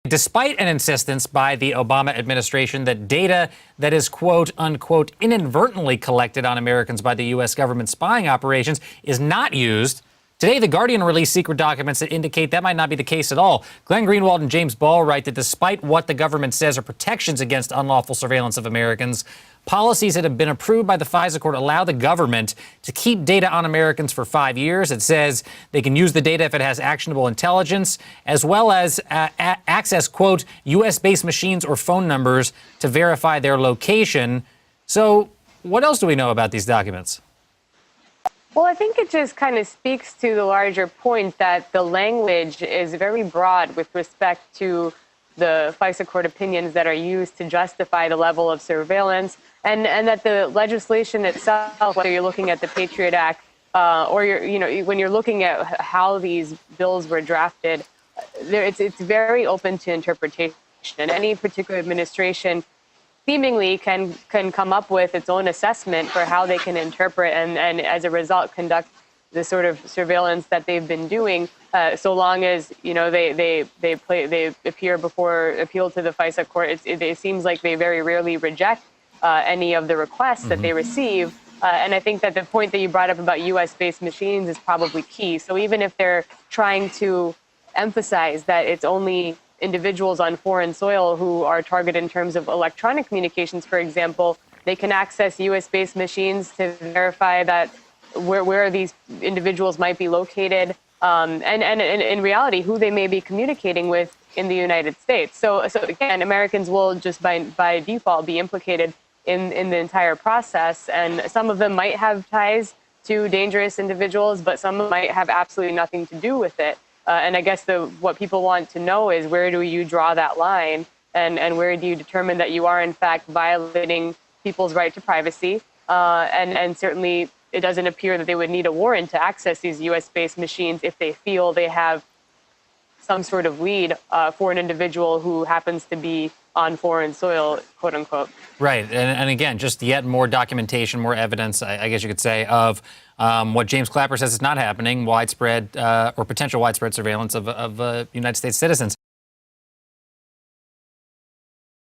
Despite an insistence by the Obama administration that data that is, quote unquote, inadvertently collected on Americans by the U.S. government spying operations is not used, today The Guardian released secret documents that indicate that might not be the case at all. Glenn Greenwald and James Ball write that despite what the government says are protections against unlawful surveillance of Americans, policies that have been approved by the FISA court allow the government to keep data on Americans for 5 years. It says they can use the data if it has actionable intelligence, as well as access, quote, U.S.-based machines or phone numbers to verify their location. So what else do we know about these documents? Well, I think it just kind of speaks to the larger point that the language is very broad with respect to the FISA court opinions that are used to justify the level of surveillance, and that the legislation itself, whether you're looking at the Patriot Act or when you're looking at how these bills were drafted, it's very open to interpretation. And any particular administration seemingly can come up with its own assessment for how they can interpret and as a result conduct the sort of surveillance that they've been doing, so long as they appeal to the FISA court. It seems like they very rarely reject any of the requests that they receive. And I think that the point that you brought up about U.S.-based machines is probably key. So even if they're trying to emphasize that it's only individuals on foreign soil who are targeted in terms of electronic communications, for example, they can access U.S.-based machines to verify that where these individuals might be located, and in reality, who they may be communicating with in the United States. So again, Americans will just by default be implicated in the entire process, and some of them might have ties to dangerous individuals, but some might have absolutely nothing to do with it. And I guess what people want to know is, where do you draw that line, and where do you determine that you are in fact violating people's right to privacy? And certainly it doesn't appear that they would need a warrant to access these U.S.-based machines if they feel they have some sort of lead for an individual who happens to be on foreign soil, quote unquote. Right. And again, just yet more documentation, more evidence, I guess you could say, of what James Clapper says is not happening, widespread or potential widespread surveillance of United States citizens.